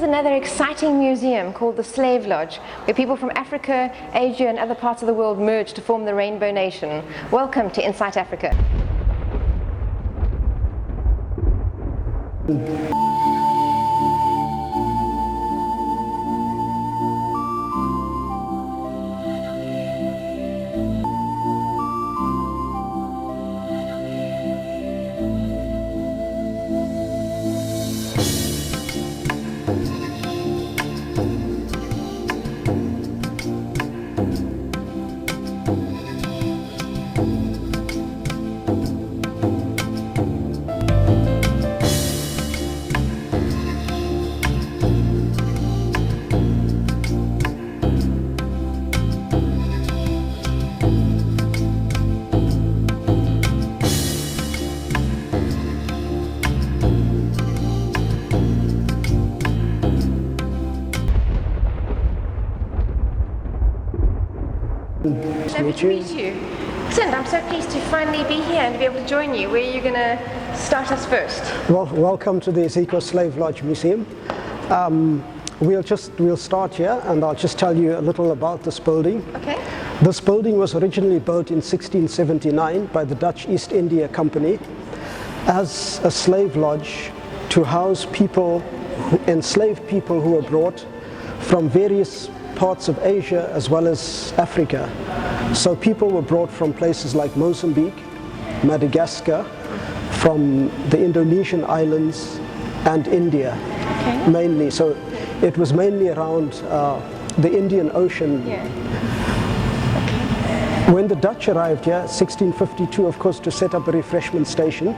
is another exciting museum called the Slave Lodge, where people from Africa, Asia and other parts of the world merge to form the Rainbow Nation. Welcome to Insight Africa. Lovely to meet you. Excellent, I'm so pleased to finally be here and to be able to join you. Where are you going to start us first? Well, welcome to the Ezekiel Slave Lodge Museum. We'll start here and I'll just tell you a little about this building. Okay. This building was originally built in 1679 by the Dutch East India Company as a slave lodge to house people, enslaved people who were brought from various parts of Asia as well as Africa. So people were brought from places like Mozambique, Madagascar, from the Indonesian islands and India, okay, mainly. So it was mainly around the Indian Ocean. Yeah. Okay. When the Dutch arrived here, 1652, of course, to set up a refreshment station,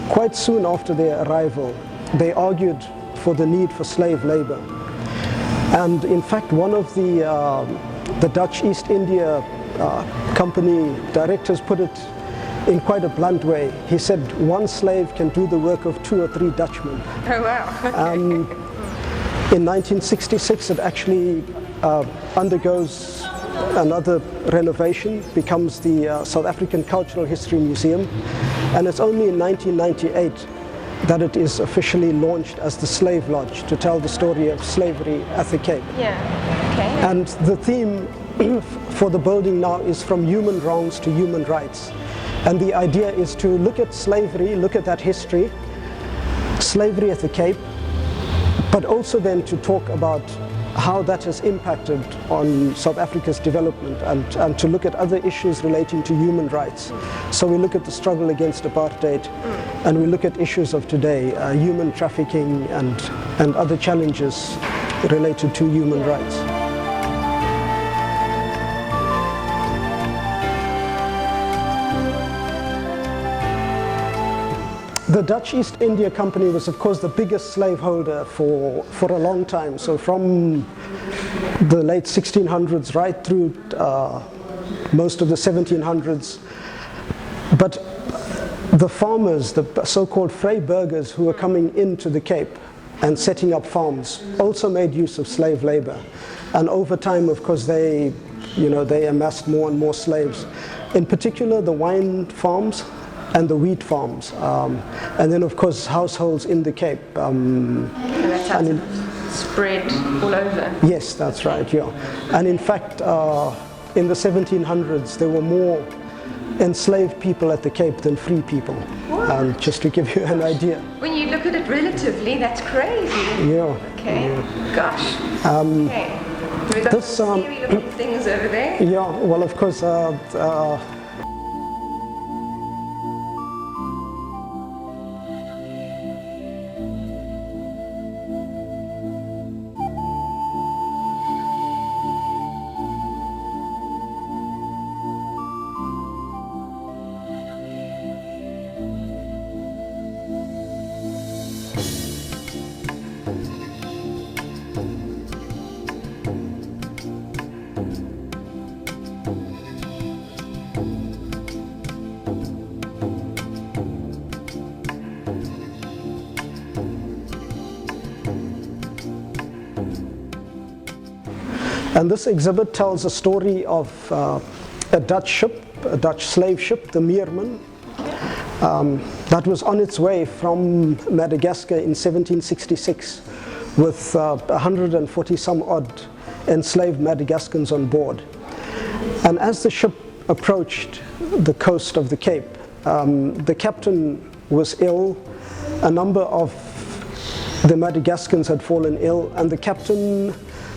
quite soon after their arrival, they argued for the need for slave labor. And in fact, one of the Dutch East India Company directors put it in quite a blunt way. He said, one slave can do the work of 2 or 3 Dutchmen. Oh, wow. In 1966, it actually undergoes another renovation, becomes the South African Cultural History Museum, and it's only in 1998 that it is officially launched as the Slave Lodge to tell the story of slavery at the Cape. Yeah, okay. And the theme for the building now is from human wrongs to human rights. And the idea is to look at slavery, look at that history, slavery at the Cape, but also then to talk about how that has impacted on South Africa's development and to look at other issues relating to human rights. So we look at the struggle against apartheid and we look at issues of today, human trafficking and other challenges related to human rights. The Dutch East India Company was, of course, the biggest slaveholder for a long time. So from the late 1600s right through most of the 1700s. But the farmers, the so-called vrijburgers who were coming into the Cape and setting up farms also made use of slave labor. And over time, of course, they amassed more and more slaves. In particular, the wine farms and the wheat farms, and then of course households in the Cape. That's how it's spread all over. Yes, that's right, yeah. And in fact, in the 1700s, there were more enslaved people at the Cape than free people. Just to give you an idea. When you look at it relatively, that's crazy. Yeah. Okay, yeah. Gosh. Okay. We've got some scary looking things over there. Yeah, well, of course, And this exhibit tells a story of a Dutch ship, a Dutch slave ship, the Meerman, that was on its way from Madagascar in 1766 with 140 some odd enslaved Madagascans on board. And as the ship approached the coast of the Cape, the captain was ill, a number of the Madagascans had fallen ill, and the captain,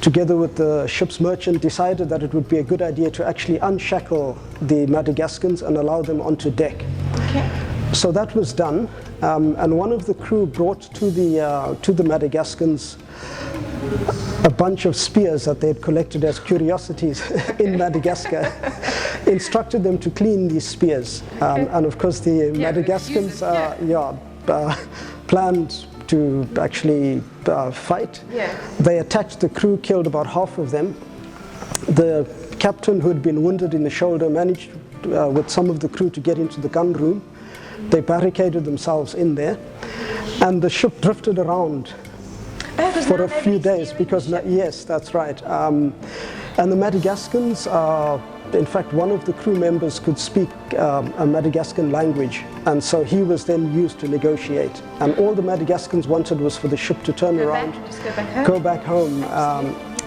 together with the ship's merchant, decided that it would be a good idea to actually unshackle the Madagascans and allow them onto deck. Okay. So that was done, and one of the crew brought to the Madagascans a bunch of spears that they had collected as curiosities in Madagascar, instructed them to clean these spears, and of course the Madagascans planned to actually fight. Yeah. They attacked the crew, killed about half of them. The captain, who had been wounded in the shoulder, managed with some of the crew to get into the gun room. They barricaded themselves in there, and the ship drifted around for a few days because, yes, that's right. And the Madagascans, in fact, one of the crew members could speak a Madagascan language, and so he was then used to negotiate. And all the Madagascans wanted was for the ship to turn around, go back home.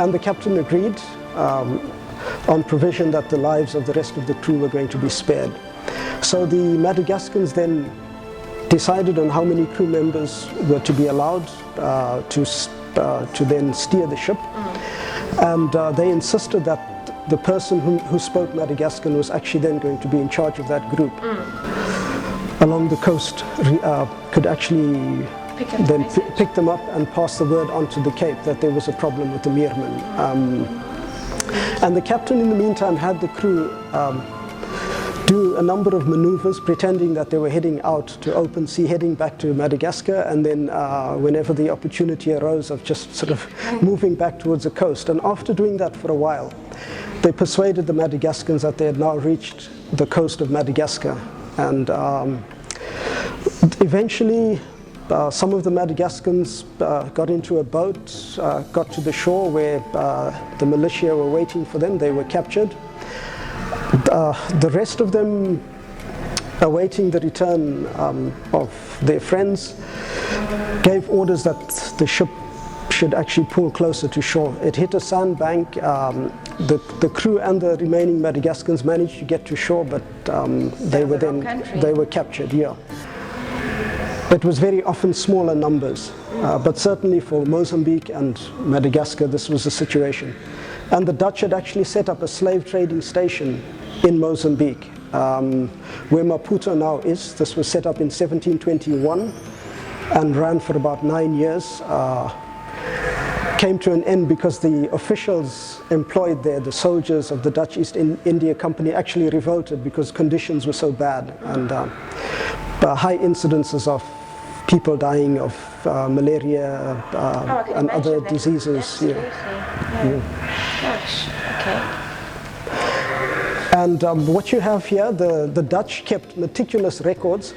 And the captain agreed on provision that the lives of the rest of the crew were going to be spared. So the Madagascans then decided on how many crew members were to be allowed to then steer the ship, and they insisted that the person who spoke Madagascan was actually then going to be in charge of that group. Along the coast, could actually pick them up and pass the word on to the Cape that there was a problem with the Meermin. And the captain, in the meantime, had the crew do a number of maneuvers, pretending that they were heading out to open sea, heading back to Madagascar, and then whenever the opportunity arose of just sort of moving back towards the coast. And after doing that for a while, they persuaded the Madagascans that they had now reached the coast of Madagascar. And eventually, some of the Madagascans got into a boat, got to the shore where the militia were waiting for them. They were captured. The rest of them, awaiting the return of their friends, gave orders that the ship should actually pull closer to shore. It hit a sandbank. The crew and the remaining Madagascans managed to get to shore, but they were captured. Yeah. It was very often smaller numbers, but certainly for Mozambique and Madagascar, this was the situation. And the Dutch had actually set up a slave trading station in Mozambique, where Maputo now is. This was set up in 1721 and ran for about 9 years. Came to an end because the officials employed there, the soldiers of the Dutch East India Company, actually revolted because conditions were so bad, and high incidences of people dying of malaria and other diseases. Yeah. Gosh, okay. And what you have here, the Dutch kept meticulous records.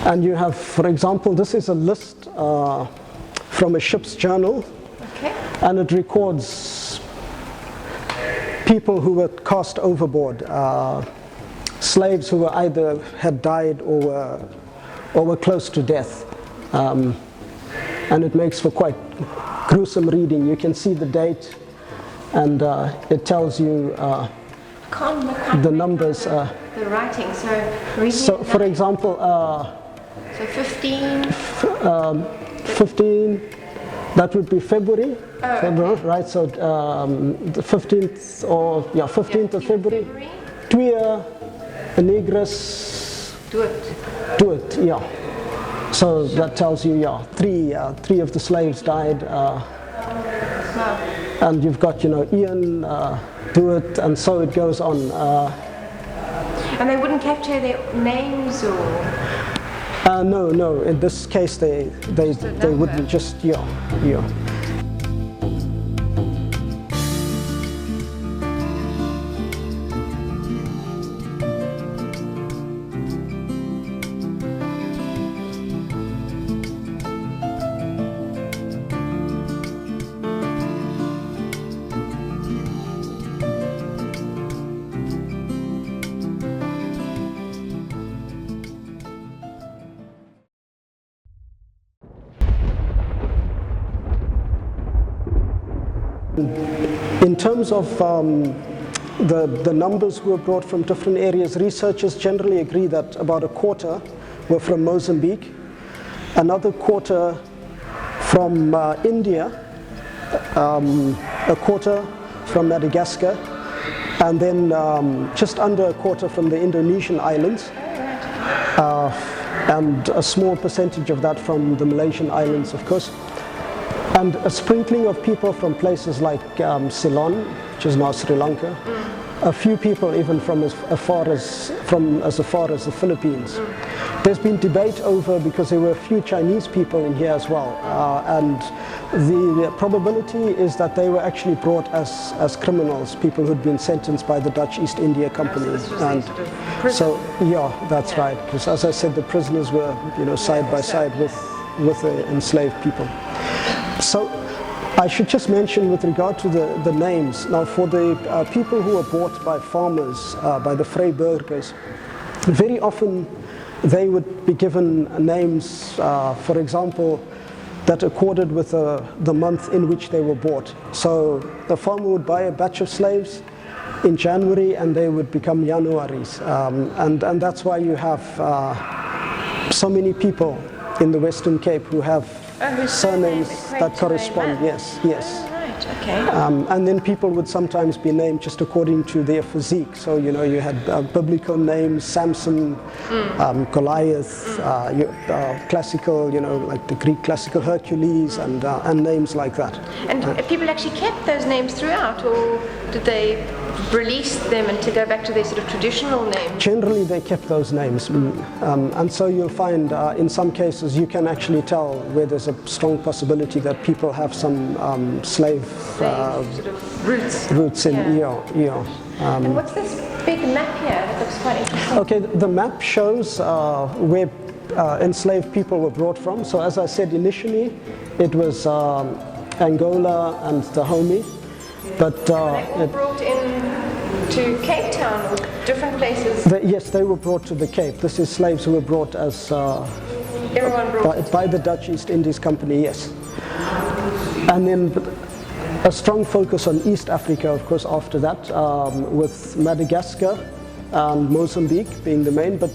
And you have, for example, this is a list from a ship's journal. Okay. And it records people who were cast overboard, slaves who were either had died or were close to death. And it makes for quite gruesome reading. You can see the date, and it tells you the numbers. The writing, so for example, so 15? 15, that would be February. February, okay. Right, so the 15th of February. 2 Negres. Do it, yeah. So that tells you, three of the slaves died. And you've got, Ian, do it, and so it goes on. And they wouldn't capture their names or? No. In this case, they wouldn't just, yeah. In terms of the numbers who were brought from different areas, researchers generally agree that about a quarter were from Mozambique, another quarter from India, a quarter from Madagascar, and then just under a quarter from the Indonesian islands, and a small percentage of that from the Malaysian islands, of course, and a sprinkling of people from places like Ceylon, which is now Sri Lanka, a few people even from as far as the Philippines. There's been debate over, because there were a few Chinese people in here as well, and the probability is that they were actually brought as criminals, people who'd been sentenced by the Dutch East India Company. And so, yeah, that's right, because as I said, the prisoners were, side by side with the enslaved people. So I should just mention with regard to the names, now for the people who were bought by farmers, by the vrijburgers, very often they would be given names, for example, that accorded with the month in which they were bought. So the farmer would buy a batch of slaves in January and they would become Januaris. And that's why you have so many people in the Western Cape who have surnames that correspond. Yes. Okay. And then people would sometimes be named just according to their physique. So, you had biblical names, Samson, Goliath, classical, like the Greek classical Hercules, and names like that. And people actually kept those names throughout, or did they release them and to go back to their sort of traditional names? Generally, they kept those names. And so you'll find in some cases you can actually tell where there's a strong possibility that people have some slave sort of roots in And what's this big map here? That looks quite interesting. Okay, the map shows where enslaved people were brought from. So as I said initially, it was Angola and Dahomey. But were they all brought in to Cape Town or different places? Yes, they were brought to the Cape. This is slaves who were brought as by the Dutch East Indies Company, yes. And then a strong focus on East Africa, of course, after that, with Madagascar and Mozambique being the main, but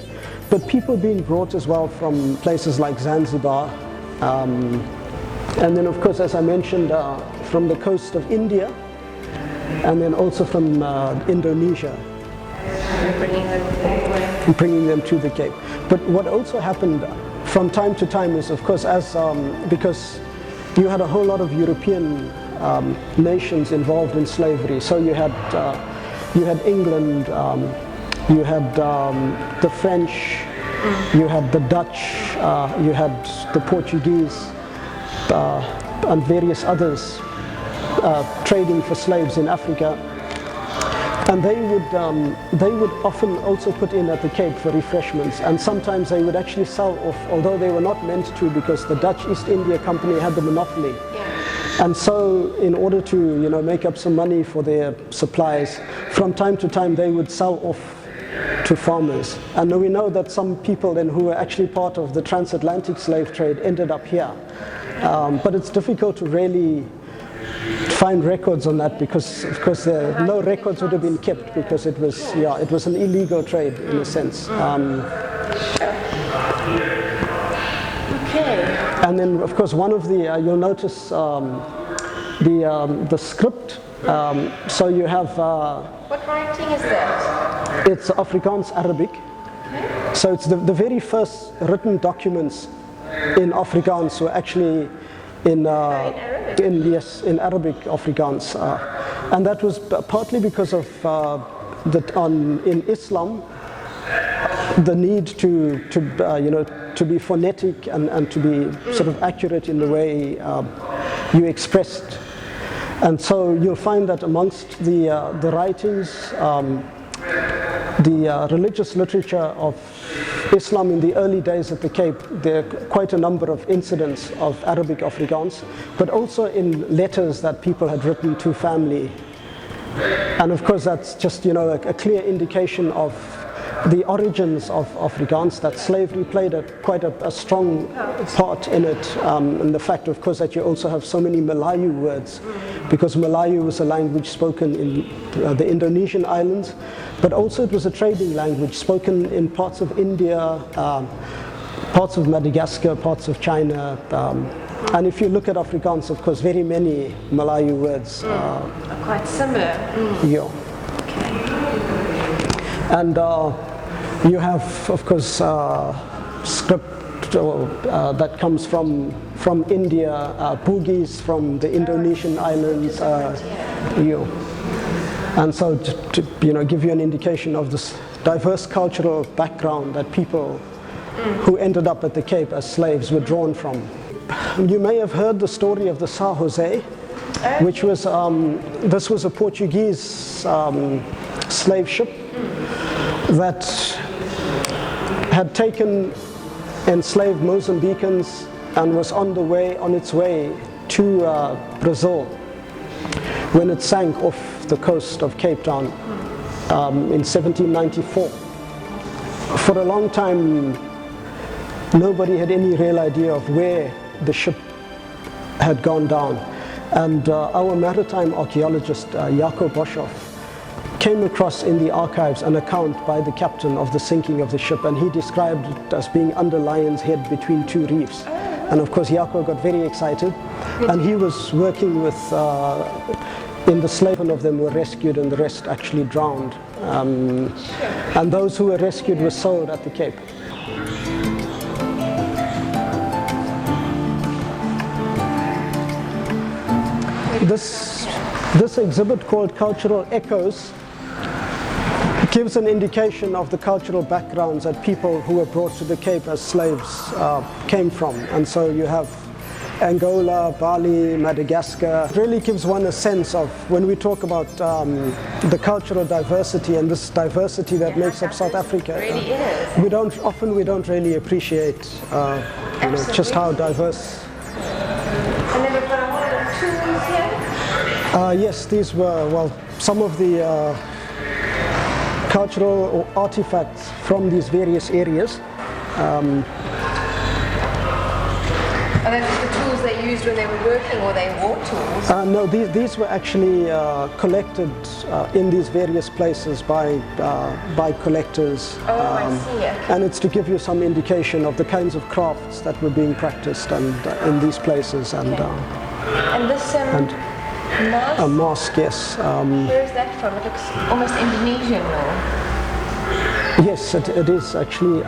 people being brought as well from places like Zanzibar, and then, of course, as I mentioned, from the coast of India, and then also from Indonesia, bringing them to the Cape. But what also happened from time to time is, of course, because you had a whole lot of European nations involved in slavery. So you had England, you had the French, you had the Dutch, you had the Portuguese, and various others trading for slaves in Africa, and they would often also put in at the Cape for refreshments, and sometimes they would actually sell off, although they were not meant to, because the Dutch East India Company had the monopoly. And so in order to make up some money for their supplies, from time to time they would sell off to farmers. And we know that some people then who were actually part of the transatlantic slave trade ended up here. But it's difficult to really find records on that, because of course no records would have been kept, because it was an illegal trade in a sense. Okay. And then of course one of the you'll notice the script. So you have What writing is that? it's Afrikaans Arabic. Okay. So it's the very first written documents in Afrikaans were actually in Arabic? in Arabic Afrikaans, and that was partly because of in Islam the need to be phonetic and to be sort of accurate in the way you expressed. And so you'll find that amongst the writings, the religious literature of Islam in the early days at the Cape, there are quite a number of incidents of Arabic Afrikaans, but also in letters that people had written to family. And of course that's just a clear indication of the origins of Afrikaans, that slavery played quite a strong part in it, and the fact, of course, that you also have so many Malayu words, because Malayu was a language spoken in the Indonesian islands, but also it was a trading language spoken in parts of India, parts of Madagascar, parts of China, and if you look at Afrikaans, of course, very many Malayu words are quite similar. Yeah. And you have, of course, script that comes from India, Bugis from the Indonesian islands, and so to give you an indication of this diverse cultural background that people who ended up at the Cape as slaves were drawn from. You may have heard the story of the São José, which was this was a Portuguese slave ship that had taken enslaved Mozambicans and was on its way to Brazil when it sank off the coast of Cape Town in 1794. For a long time, nobody had any real idea of where the ship had gone down. And our maritime archaeologist, Jaco Boshoff, came across in the archives an account by the captain of the sinking of the ship, and he described it as being under Lion's Head between two reefs. And of course, Jaco got very excited, and he was working with, in the slave, one of them were rescued and the rest actually drowned. And those who were rescued were sold at the Cape. This exhibit called Cultural Echoes gives an indication of the cultural backgrounds that people who were brought to the Cape as slaves came from. And so you have Angola, Bali, Madagascar. It really gives one a sense of, when we talk about the cultural diversity and this diversity that makes up South Africa, Really is. we don't really appreciate just how diverse. And then we've got a lot of tools here. Yes, these were, some of the cultural artifacts from these various areas. Are they just the tools they used when they were working, or they war tools? No, these were actually collected in these various places by collectors. I see. Okay. And it's to give you some indication of the kinds of crafts that were being practiced and in these places. And this mask? A mask, yes. Where is that from? It looks almost Indonesian, or? Yes, it is actually.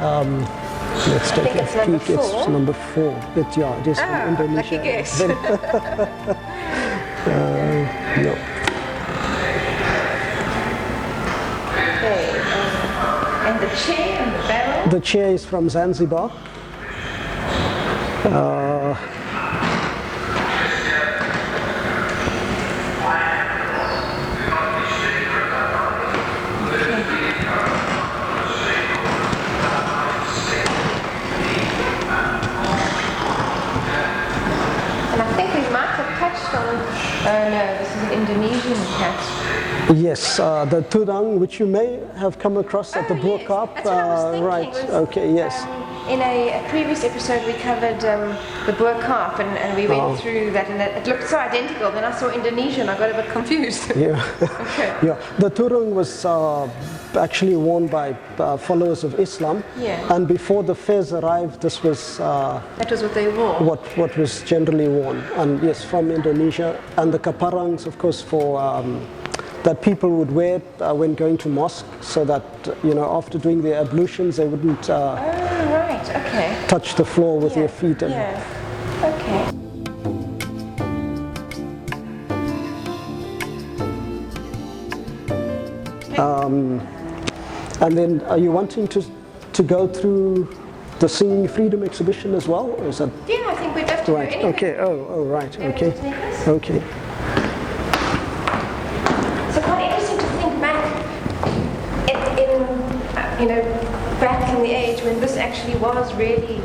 Let's take a peek. It's number 4. It is from Indonesia. Lucky guess. No. Okay. And the chair and the barrel? The chair is from Zanzibar. Oh no, this is an Indonesian cat. Yes, the tudang, which you may have come across at the Boerkaap. Yes. That's what I was thinking. Right, okay, yes. In a previous episode we covered the Boerkaap, and we went through that, and it looked so identical. Then I saw Indonesian, I got a bit confused. Yeah. Okay. Yeah, the tudang was actually worn by followers of Islam. Yeah. And before the fez arrived, this was that was what they wore. What was generally worn, and yes, from Indonesia. And the kaparangs, of course, for that people would wear when going to mosque, so that after doing their ablutions, they wouldn't touch the floor with their feet. And Okay. And then, are you wanting to go through the Singing Freedom exhibition as well, or is that? Yeah, I think we'd have to. Right. Okay. Oh, right. Okay. Okay. So quite interesting to think back back in the age when this actually was really,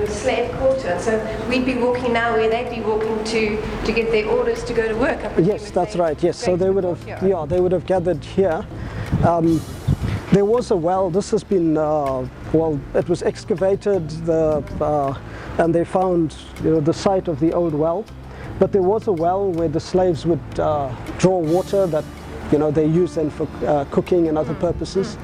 slave quarter. And so we'd be walking now where they'd be walking to get their orders to go to work. Yes, that's right. Yes, so they would have, they would have gathered here. There was a well. This has been, well, it was excavated, and they found, you know, the site of the old well. But there was a well where the slaves would draw water that, you know, they used then for cooking and other purposes.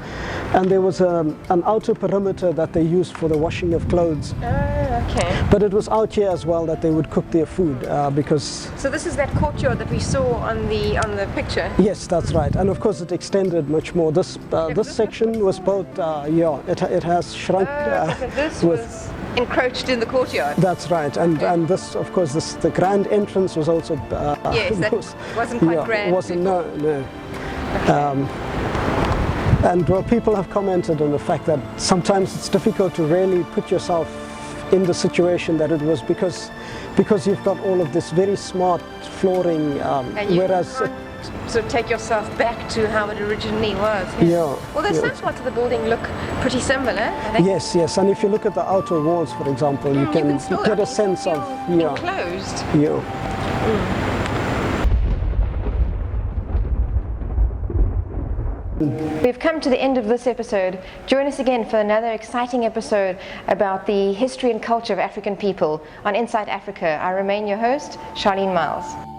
And there was an outer perimeter that they used for the washing of clothes. Oh, okay. But it was out here as well that they would cook their food because... So this is that courtyard that we saw on the picture? Yes, that's right. And of course it extended much more. This section was built, yeah, it has shrunk. So this was encroached in the courtyard? That's right. And this, of course, the grand entrance was also... yes, that wasn't quite grand. Wasn't, no. Okay. And well, people have commented on the fact that sometimes it's difficult to really put yourself in the situation that it was because you've got all of this very smart flooring, whereas sort of take yourself back to how it originally was. Yeah. Although some parts of the building look pretty similar. Yes, yes. And if you look at the outer walls, for example, you get a sense of enclosed. Yeah. We've come to the end of this episode. Join us again for another exciting episode about the history and culture of African people on Inside Africa. I remain your host, Charlene Miles.